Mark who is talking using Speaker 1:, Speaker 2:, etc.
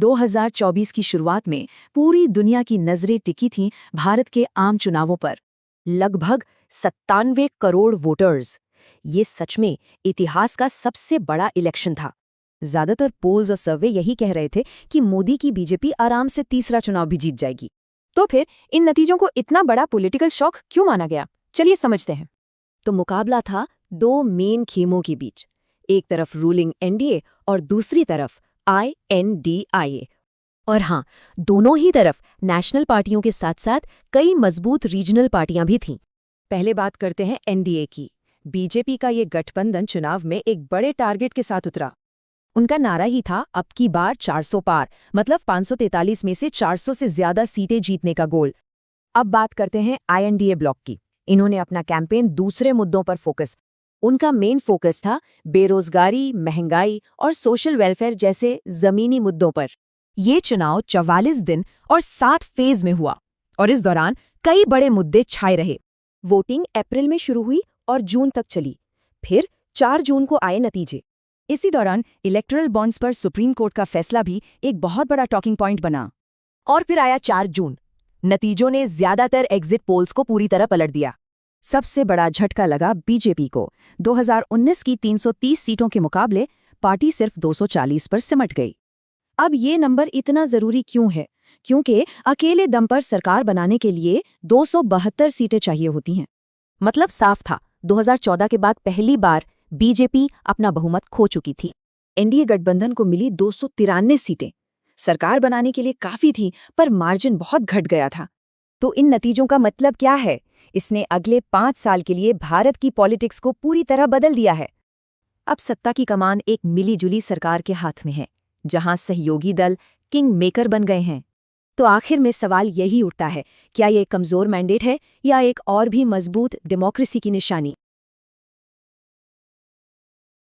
Speaker 1: 2024 की शुरुआत में पूरी दुनिया की नजरें टिकी थीं भारत के आम चुनावों पर।
Speaker 2: लगभग 97 करोड़ वोटर्स। ये सच में इतिहास का सबसे बड़ा इलेक्शन था। ज्यादातर पोल्स और सर्वे यही कह रहे थे कि मोदी की बीजेपी आराम से तीसरा चुनाव भी जीत जाएगी।
Speaker 3: तो फिर इन नतीजों को इतना बड़ा पॉलिटिकल शॉक क्यों माना गया? चलिए समझते हैं।
Speaker 2: तो मुकाबला था दो मेन खेमों के बीच, एक तरफ रूलिंग एनडीए और दूसरी तरफ INDIA। और हाँ, दोनों ही तरफ नेशनल पार्टियों के साथ साथ कई मजबूत रीजनल पार्टियां भी थीं। पहले बात करते हैं एनडीए की। बीजेपी का ये गठबंधन चुनाव में एक बड़े टारगेट के साथ उतरा। उनका नारा ही था अब की बार 400 पार, मतलब 543 में से 400 से ज्यादा सीटें जीतने का गोल। अब बात करते हैं INDA ब्लॉक की। इन्होंने अपना कैंपेन दूसरे मुद्दों पर फोकस। उनका मेन फोकस था बेरोजगारी, महंगाई और सोशल वेलफेयर जैसे जमीनी मुद्दों पर। ये चुनाव 44 दिन और 7 फेज में हुआ और इस दौरान कई बड़े मुद्दे छाए रहे। वोटिंग अप्रैल में शुरू हुई और जून तक चली। फिर 4 जून को आए नतीजे। इसी दौरान इलेक्टोरल बॉन्ड्स पर सुप्रीम कोर्ट का फैसला भी एक बहुत बड़ा टॉकिंग पॉइंट बना। और फिर आया 4 जून। नतीजों ने ज्यादातर एग्जिट पोल्स को पूरी तरह पलट दिया। सबसे बड़ा झटका लगा बीजेपी को। 2019 की 330 सीटों के मुकाबले पार्टी सिर्फ 240 पर सिमट गई। अब ये नंबर इतना जरूरी क्यों है? क्योंकि अकेले दम पर सरकार बनाने के लिए 272 सीटें चाहिए होती हैं। मतलब साफ था, 2014 के बाद पहली बार बीजेपी अपना बहुमत खो चुकी थी। एनडीए गठबंधन को मिली 293 सीटें। सरकार बनाने के लिए काफी थी, पर मार्जिन बहुत घट गया था। तो इन नतीजों का मतलब क्या है? इसने अगले 5 साल के लिए भारत की पॉलिटिक्स को पूरी तरह बदल दिया है। अब सत्ता की कमान एक मिलीजुली सरकार के हाथ में है, जहां सहयोगी दल किंग मेकर बन गए हैं। तो आखिर में सवाल यही उठता है, क्या ये कमजोर मैंडेट है या एक और भी मजबूत डेमोक्रेसी की निशानी?